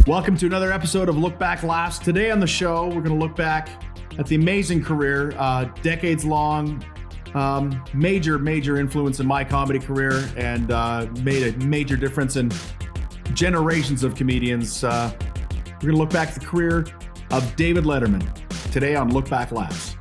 Welcome to another episode of Look Back Laughs. Today on the show, we're going to look back at the amazing career, decades long, major influence in my comedy career, and made a major difference in generations of comedians. We're going to look back at the career of David Letterman today on Look Back Laughs.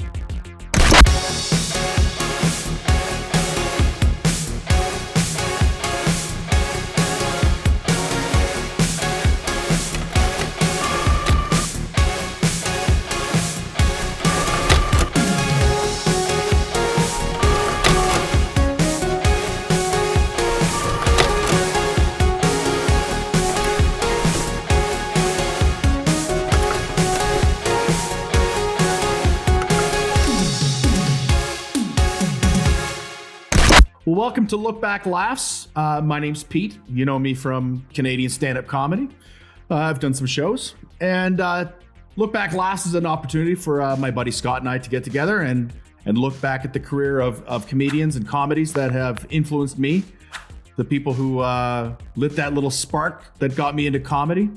Well, welcome to Look Back Laughs. My name's Pete. You know me from Canadian stand-up comedy. I've done some shows. And Look Back Laughs is an opportunity for my buddy Scott and I to get together and look back at the career of comedians and comedies that have influenced me. The people who lit that little spark that got me into comedy.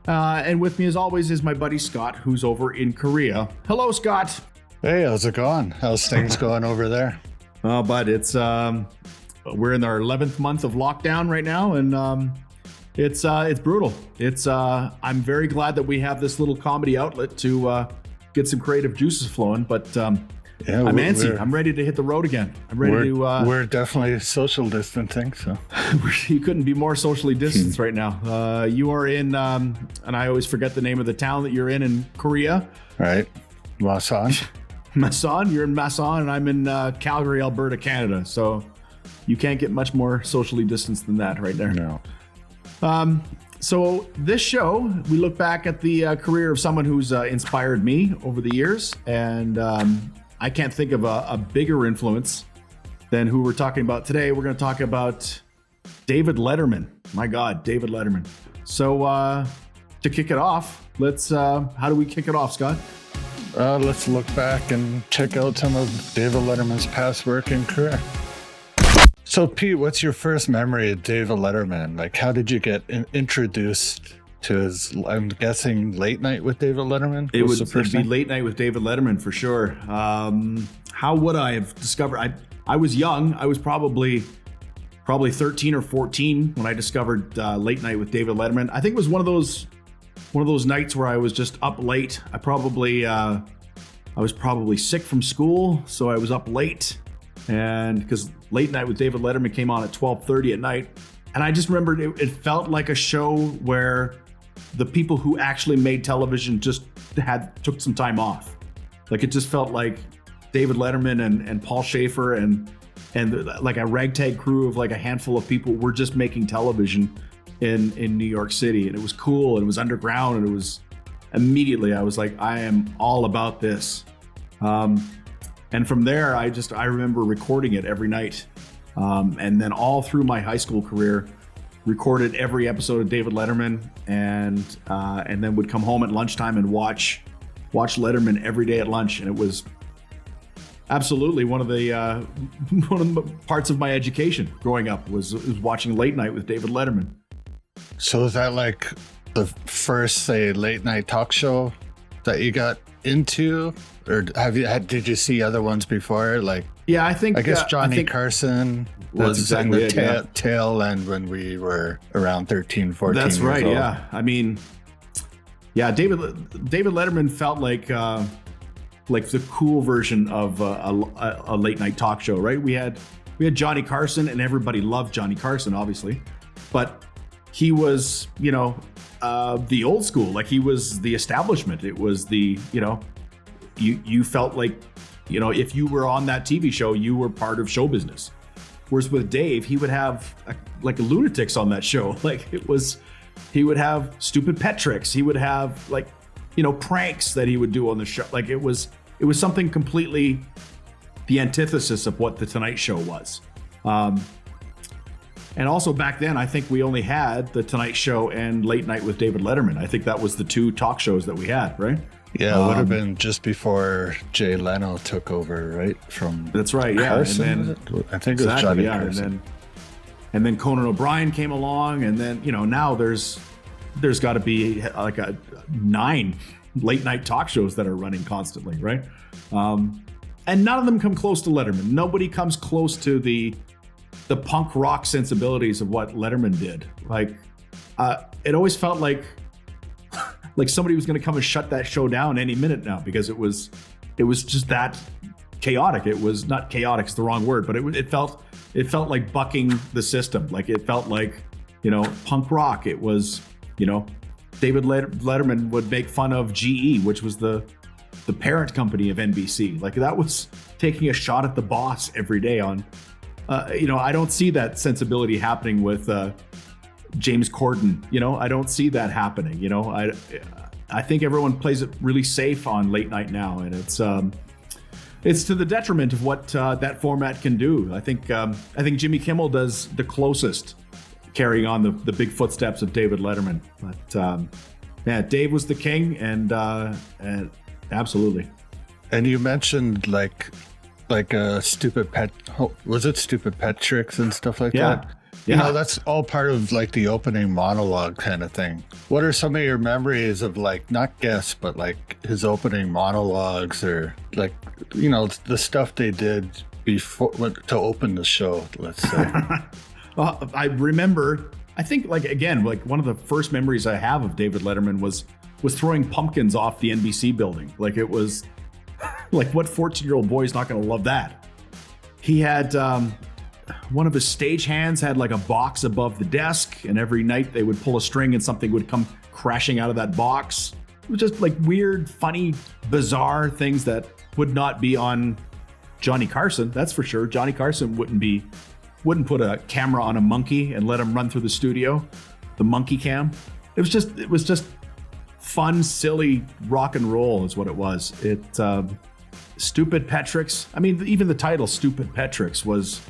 And with me, as always, is my buddy Scott, who's over in Korea. Hello, Scott. Hey, how's it going? How's things going over there? Oh, but it's we're in our 11th month of lockdown right now, and it's brutal. I'm very glad that we have this little comedy outlet to get some creative juices flowing. But I'm antsy. I'm ready to hit the road again. I'm ready to. We're definitely social distancing, so you couldn't be more socially distanced right now. You are in, and I always forget the name of the town that you're in Korea. Right, Masan. Masan, you're in Masan, and I'm in Calgary, Alberta, Canada. So you can't get much more socially distanced than that right there. No. So this show, we look back at the career of someone who's inspired me over the years. And I can't think of a bigger influence than who we're talking about today. We're going to talk about David Letterman. My God, David Letterman. So to kick it off, how do we kick it off, Scott? Let's look back and check out some of David Letterman's past work and career. So, Pete, what's your first memory of David Letterman? Like, how did you get introduced to his, I'm guessing, Late Night with David Letterman? It would be Late Night with David Letterman for sure. How would I have discovered? I was young. I was probably 13 or 14 when I discovered Late Night with David Letterman. I think it was one of those nights where I was just up late. I was probably sick from school, so I was up late. And because Late Night with David Letterman came on at 12:30 at night. And I just remembered it felt like a show where the people who actually made television just took some time off. Like, it just felt like David Letterman and Paul Shaffer and like a ragtag crew of like a handful of people were just making television in New York City, and it was cool, and it was underground, and it was immediately I was like, I am all about this. And from there, I remember recording it every night, and then all through my high school career, recorded every episode of David Letterman, and then would come home at lunchtime and watch Letterman every day at lunch, and it was absolutely one of the parts of my education growing up was watching Late Night with David Letterman. So is that like the first, say, late night talk show that you got into, or did you see other ones before? Like, yeah, I guess Johnny Carson was exactly in the tail end when we were around 13, 14. That's years right. old. Yeah, I mean, yeah, David Letterman felt like the cool version of a late night talk show, right? We had Johnny Carson, and everybody loved Johnny Carson, obviously, but he was, the old school. Like, he was the establishment. It was the, you felt like, if you were on that TV show, you were part of show business. Whereas with Dave, he would have like lunatics on that show. Like, he would have stupid pet tricks. He would have pranks that he would do on the show. Like, it was something completely the antithesis of what the Tonight Show was. And also back then, I think we only had the Tonight Show and Late Night with David Letterman. I think that was the two talk shows that we had, right? Yeah, it would have been just before Jay Leno took over, right? From that's right, yeah. Carson, and then, I think it was Johnny Carson. And then Conan O'Brien came along, and then now there's there's got to be like 9 late night talk shows that are running constantly, right? And none of them come close to Letterman. Nobody comes close to the punk rock sensibilities of what Letterman did. Like, it always felt like somebody was going to come and shut that show down any minute now, because it was just that chaotic. It was not chaotic, it's the wrong word, but it felt like bucking the system. Like, it felt like, punk rock. It was, David Letterman would make fun of GE, which was the parent company of NBC. Like, that was taking a shot at the boss every day on, I don't see that sensibility happening with James Corden. I don't see that happening. I think everyone plays it really safe on late night now, and it's to the detriment of what that format can do. I think Jimmy Kimmel does the closest, carrying on the big footsteps of David Letterman. But Dave was the king, and absolutely. And you mentioned like stupid pet. Was it stupid pet tricks and stuff like that? Yeah. That's all part of like the opening monologue kind of thing. What are some of your memories of, like, not guests, but like his opening monologues, or like, the stuff they did before to open the show, let's say? Well, I remember, I think, like, again, like one of the first memories I have of David Letterman was throwing pumpkins off the NBC building. Like, it was like, what 14-year-old boy is not going to love that? He had one of his stage hands had like a box above the desk, and every night they would pull a string and something would come crashing out of that box. It was just like weird, funny, bizarre things that would not be on Johnny Carson. That's for sure. Johnny Carson wouldn't put a camera on a monkey and let him run through the studio. The monkey cam. It was just fun, silly rock and roll is what it was. Stupid pet tricks. I mean, even the title "Stupid Pet Tricks" was,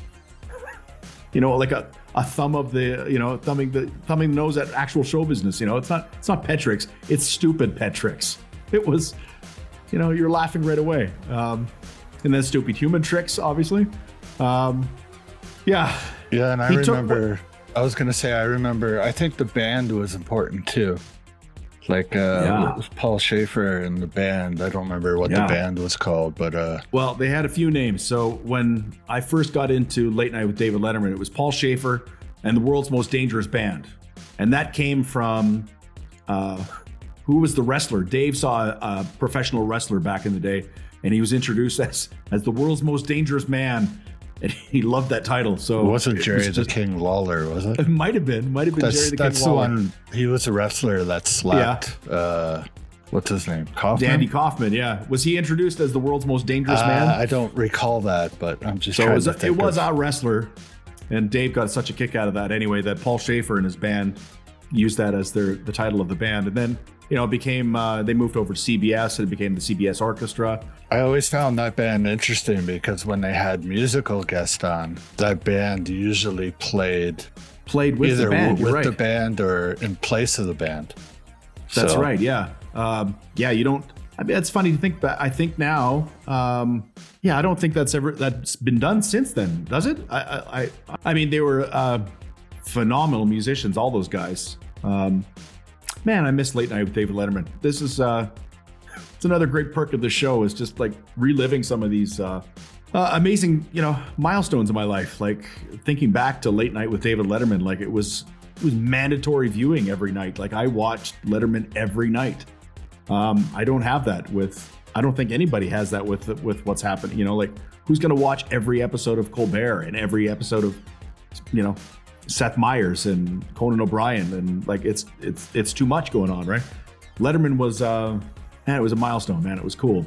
like a thumb of the, thumbing the nose at actual show business. It's not pet tricks. It's stupid pet tricks. It was, you're laughing right away. And then stupid human tricks, obviously. Yeah. Yeah, and I remember. I think the band was important too. Like, it was Paul Shaffer and the band. I don't remember what the band was called, but well, they had a few names. So when I first got into Late Night with David Letterman, it was Paul Shaffer and the World's Most Dangerous Band, and that came from who was the wrestler? Dave saw a professional wrestler back in the day, and he was introduced as the World's Most Dangerous Man. And he loved that title. So it wasn't Jerry the King Lawler, was it? It might have been Jerry the King Lawler. That's the one. He was a wrestler that slapped. Yeah. What's his name? Kaufman? Dandy Kaufman. Yeah. Was he introduced as the World's Most Dangerous Man? I don't recall that, but I'm just trying to think. It was a wrestler, and Dave got such a kick out of that anyway that Paul Shaffer and his band used that as the title of the band, and then it became they moved over to CBS, and it became the CBS Orchestra. I always found that band interesting because when they had musical guests on, that band usually played with either the band, with the band or in place of the band. That's right. Yeah. You don't. I mean, it's funny to think, but I think now, I don't think that's been done since then, does it? I mean, they were phenomenal musicians, all those guys. Man, I miss Late Night with David Letterman. This is it's another great perk of the show, is just like reliving some of these amazing, milestones in my life. Like thinking back to Late Night with David Letterman, like it was mandatory viewing every night. Like I watched Letterman every night. I don't have that I don't think anybody has that with what's happening. Like who's going to watch every episode of Colbert and every episode of, Seth Meyers and Conan O'Brien, and like it's too much going on, right? Letterman was it was a milestone, man. It was cool.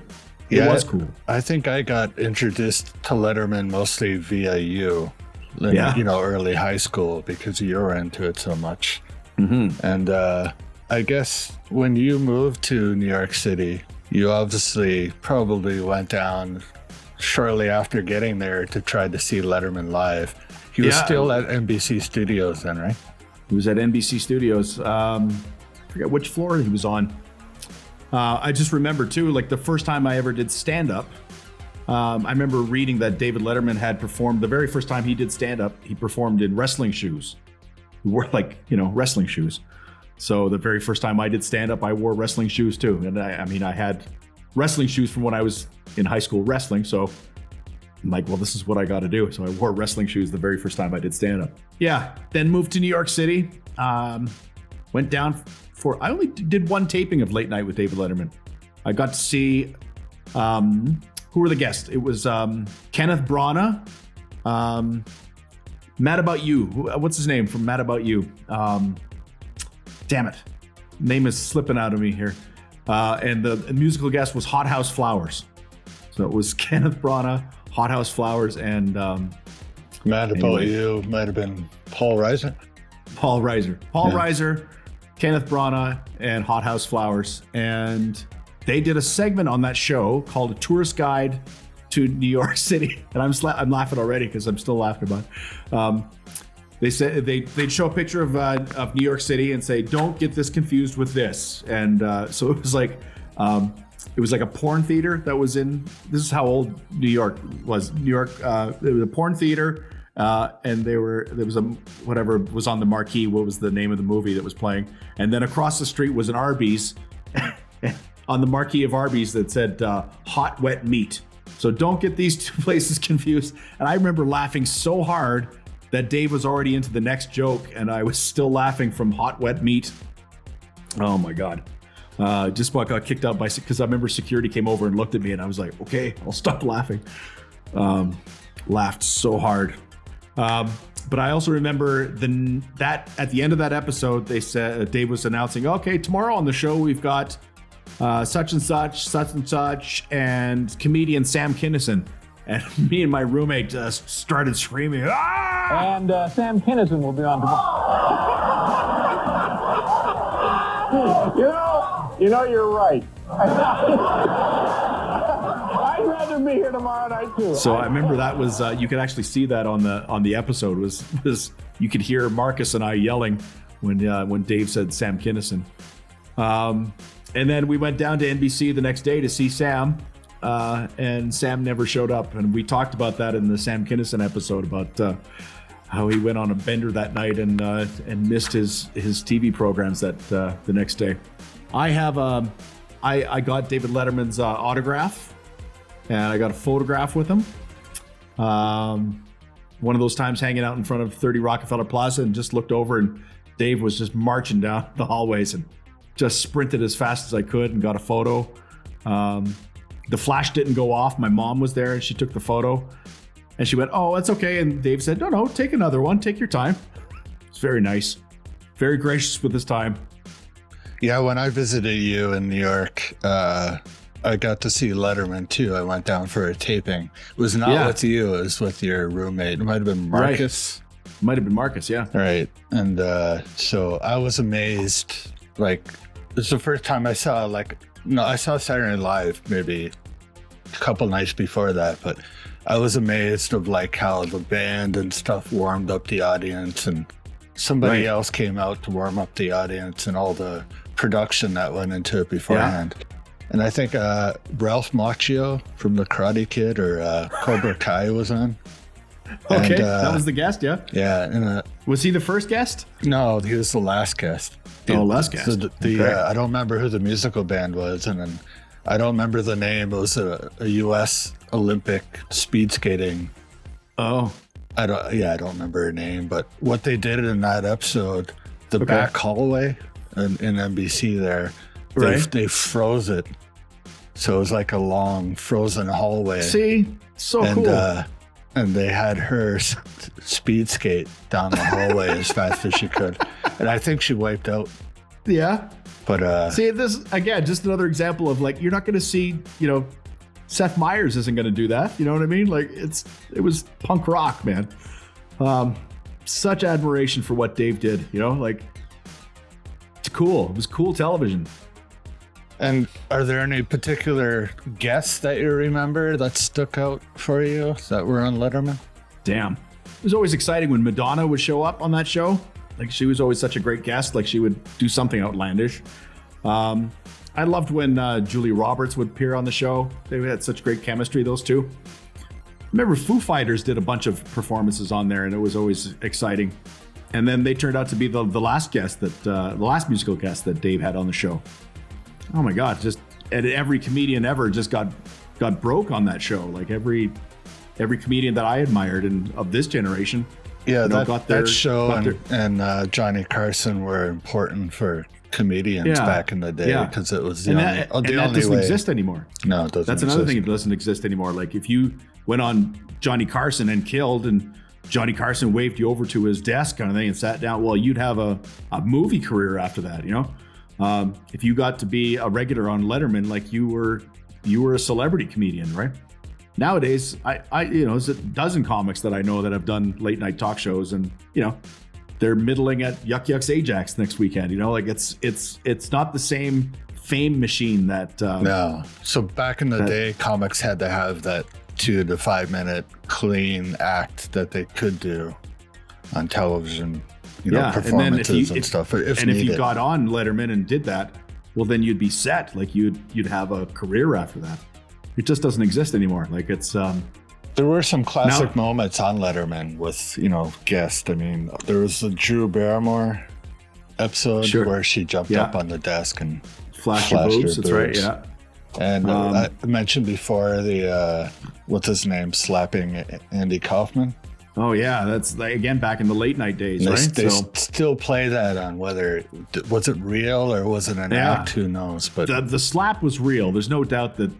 It was cool. I think I got introduced to Letterman mostly via you, early high school, because you were into it so much. Mm-hmm. And I guess when you moved to New York City, you obviously probably went down shortly after getting there to try to see Letterman live. He was still at NBC Studios then, right? He was at NBC Studios. I forget which floor he was on. I just remember, too, like the first time I ever did stand-up, I remember reading that David Letterman had performed, the very first time he did stand-up, he performed in wrestling shoes. He wore, wrestling shoes. So the very first time I did stand up, I wore wrestling shoes too. And I had wrestling shoes from when I was in high school wrestling. So I'm like, well, this is what I got to do. So I wore wrestling shoes the very first time I did stand up. Yeah. Then moved to New York City. Went down I only did one taping of Late Night with David Letterman. I got to see, who were the guests? It was Kenneth Branagh, Mad About You. What's his name from Mad About You? Damn it. Name is slipping out of me here. And the musical guest was Hot House Flowers. So it was Kenneth Branagh, Hot House Flowers, and Mad About You might have been Paul Reiser. Paul Reiser, Kenneth Branagh, and Hot House Flowers. And they did a segment on that show called A Tourist Guide to New York City. And I'm laughing already because I'm still laughing about it. They said they'd show a picture of New York City and say, don't get this confused with this. And so it was like a porn theater that was in, this is how old New York was. New York, there was a porn theater. And there was whatever was on the marquee. What was the name of the movie that was playing? And then across the street was an Arby's on the marquee of Arby's that said hot, wet meat. So don't get these two places confused. And I remember laughing so hard that Dave was already into the next joke and I was still laughing from hot, wet meat. Oh my God. Just about got kicked out because I remember security came over and looked at me and I was like, okay, I'll stop laughing. Laughed so hard. But I also remember that at the end of that episode, they said Dave was announcing, okay, tomorrow on the show we've got such and such, and comedian Sam Kinison. And me and my roommate just started screaming, ah! And Sam Kinison will be on tomorrow. you know, you're right. I'd rather be here tomorrow night too. So I remember that was you could actually see that on the episode was you could hear Marcus and I yelling when Dave said Sam Kinison. And then we went down to NBC the next day to see Sam, and Sam never showed up. And we talked about that in the Sam Kinison episode about how he went on a bender that night and missed his TV programs that the next day. I have I got David Letterman's autograph, and I got a photograph with him. One of those times hanging out in front of 30 Rockefeller Plaza and just looked over and Dave was just marching down the hallways and just sprinted as fast as I could and got a photo. The flash didn't go off. My mom was there and she took the photo and she went, oh, that's okay. And Dave said, no, take another one. Take your time. It's very nice. Very gracious with his time. Yeah, when I visited you in New York, I got to see Letterman too. I went down for a taping. It was not with you, it was with your roommate. It might have been Marcus. Right. Might have been Marcus, yeah. Right. And so I was amazed. Like, it's the first time I saw, I saw Saturday Night Live maybe a couple nights before that, but I was amazed of how the band and stuff warmed up the audience and somebody else came out to warm up the audience and all the production that went into it beforehand. Yeah. And I think Ralph Macchio from The Karate Kid or Cobra Kai was on. Okay, and, that was the guest, yeah? Yeah. And, was he the first guest? No, he was the last guest. Last guest. I don't remember who the musical band was, and then I don't remember the name. It was a U.S. Olympic speed skating. Oh. I don't remember her name, but what they did in that episode, the back hallway in NBC there, they froze it. So it was like a long frozen hallway. See? So cool. And they had her speed skate down the hallway as fast as she could. And I think she wiped out. Yeah. But see, this, again, just another example of you're not going to see, Seth Meyers isn't going to do that. You know what I mean? It was punk rock, man. Such admiration for what Dave did, it's cool. It was cool television. And are there any particular guests that you remember that stuck out for you that were on Letterman? Damn. It was always exciting when Madonna would show up on that show. She was always such a great guest. She would do something outlandish. I loved when Julia Roberts would appear on the show. They had such great chemistry, those two. Remember Foo Fighters did a bunch of performances on there and it was always exciting. And then they turned out to be the last guest the last musical guest that Dave had on the show. Oh my God! And every comedian ever just got broke on that show. Like every comedian that I admired and of this generation. Yeah, that show and Johnny Carson were important for comedians back in the day because it was the only that doesn't way. Exist anymore. No, it doesn't. That's another thing that doesn't exist anymore. Like if you went on Johnny Carson and killed, and Johnny Carson waved you over to his desk kind of thing and sat down, well, you'd have a movie career after that. You know, if you got to be a regular on Letterman, like you were a celebrity comedian, right? Nowadays, I there's a dozen comics that I know that have done late night talk shows, and they're middling at Yuck Yuck's Ajax next weekend. Like it's not the same fame machine that. No. So back in the day, comics had to have that 2 to 5 minute clean act that they could do on television. Performances and stuff. If you got on Letterman and did that, well, then you'd be set. Like you'd have a career after that. It just doesn't exist anymore. Like it's. There were some classic moments on Letterman with guests. I mean, there was the Drew Barrymore episode where she jumped up on the desk and flashed her boobs. That's right. Yeah. And I mentioned before the what's his name slapping Andy Kaufman. Oh yeah, that's again back in the late night days, right? They still play that on whether was it real or was it an act? Who knows? But the slap was real. There's no doubt that.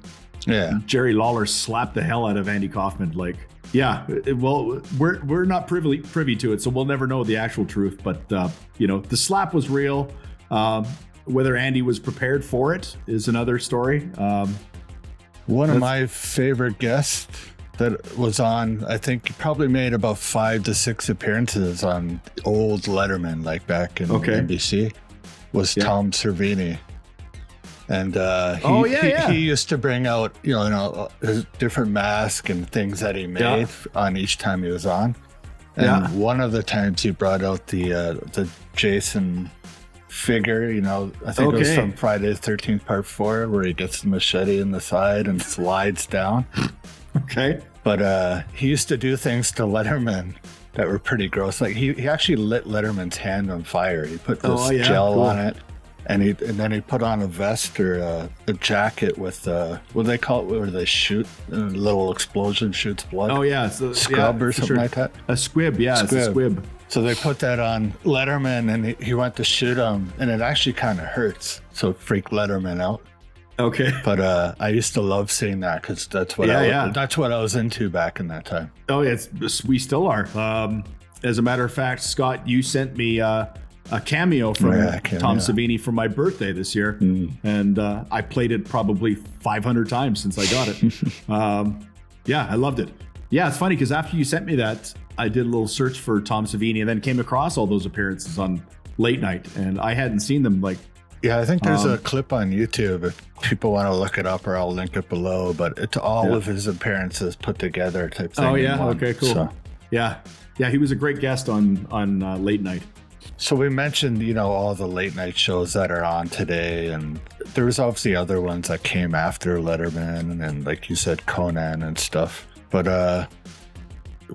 Yeah, Jerry Lawler slapped the hell out of Andy Kaufman. Like, well, we're not privy to it, so we'll never know the actual truth. But the slap was real. Whether Andy was prepared for it is another story. One of my favorite guests that was on, I think, he probably made about 5 to 6 appearances on old Letterman, like back in NBC, was Tom Savini. And he used to bring out, his different masks and things that he made on each time he was on. And one of the times he brought out the Jason figure, I think it was from Friday the 13th Part 4, where he gets the machete in the side and slides down. Okay. But he used to do things to Letterman that were pretty gross. Like he actually lit Letterman's hand on fire. He put this gel on it. And then he put on a vest or a jacket with what do they call it? Where they shoot a little explosion shoots blood. Oh yeah, so, scrub or something like that. A squib, yeah, it's a squib. So they put that on Letterman, and he went to shoot him, and it actually kind of hurts. So it freaked Letterman out. Okay. But I used to love seeing that because that's what that's what I was into back in that time. Oh, we still are. As a matter of fact, Scott, you sent me a cameo from Tom Savini for my birthday this year, and I played it probably 500 times since I got it. I loved it. Yeah, it's funny because after you sent me that, I did a little search for Tom Savini and then came across all those appearances on late night, and I hadn't seen them like. Yeah, I think there's a clip on YouTube if people want to look it up, or I'll link it below. But it's all of his appearances put together type thing. Oh yeah, okay, cool. So. Yeah, he was a great guest on late night. So we mentioned, all the late night shows that are on today, and there was obviously other ones that came after Letterman, and like you said, Conan and stuff. But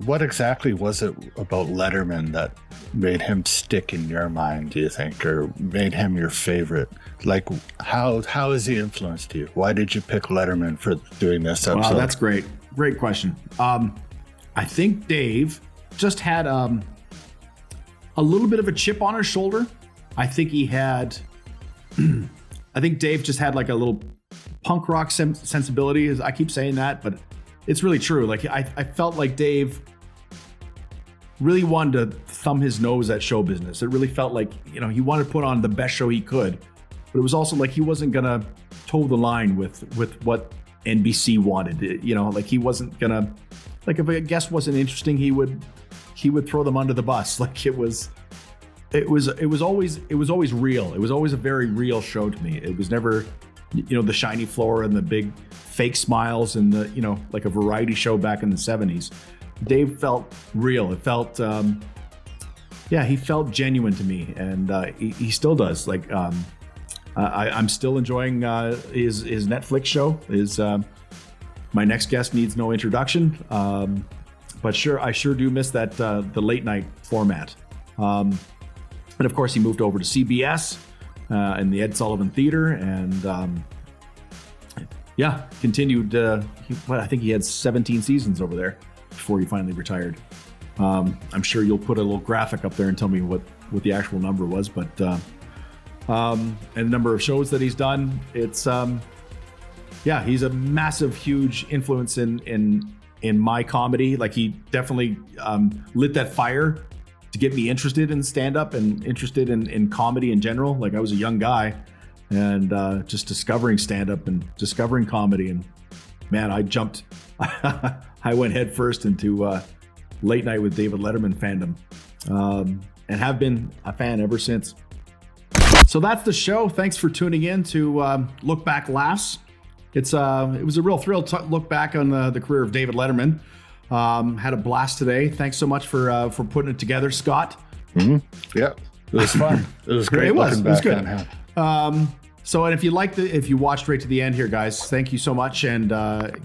what exactly was it about Letterman that made him stick in your mind, do you think, or made him your favorite? Like, how has he influenced you? Why did you pick Letterman for doing this episode? Wow, that's great. Great question. I think Dave just had a little bit of a chip on his shoulder. I think Dave just had like a little punk rock sensibility. I keep saying that, but it's really true. Like I felt like Dave really wanted to thumb his nose at show business. It really felt like, he wanted to put on the best show he could, but it was also like he wasn't gonna toe the line with what NBC wanted. Like he wasn't gonna, like if a guest wasn't interesting, he would throw them under the bus. Like it was always real. It was always a very real show to me. It was never, the shiny floor and the big fake smiles and the, like a variety show back in the 70s. Dave felt real. It felt, he felt genuine to me, and he still does. Like, I'm still enjoying his Netflix show. My next guest needs no introduction, but I sure do miss that the late night format. And of course, he moved over to CBS in the Ed Sullivan Theater, and continued. I think he had 17 seasons over there before he finally retired. I'm sure you'll put a little graphic up there and tell me what the actual number was, but and the number of shows that he's done. It's he's a massive, huge influence in my comedy. Like, he definitely lit that fire to get me interested in stand-up and interested in comedy in general. Like, I was a young guy and just discovering stand-up and discovering comedy, and man, I jumped. I went head first into Late Night with David Letterman fandom, and have been a fan ever since. So that's the show. Thanks for tuning in to Look Back Laughs. It was a real thrill to look back on the career of David Letterman. Had a blast today. Thanks so much for putting it together, Scott. Mm-hmm. Yeah, it was fun. It was great. It was good. On him. So, and if you watched right to the end here, guys, thank you so much, and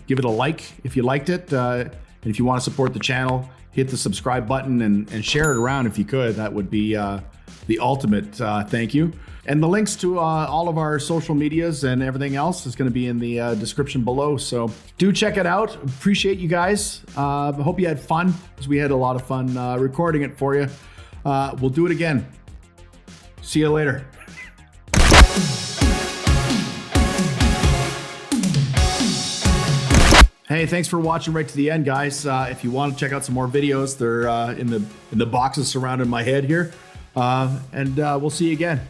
give it a like if you liked it. And if you want to support the channel, hit the subscribe button and share it around if you could. That would be the ultimate thank you. And the links to all of our social medias and everything else is going to be in the description below. So do check it out. Appreciate you guys. Hope you had fun, because we had a lot of fun recording it for you. We'll do it again. See you later. Hey, thanks for watching right to the end, guys. If you want to check out some more videos, they're in the boxes surrounding my head here. And we'll see you again.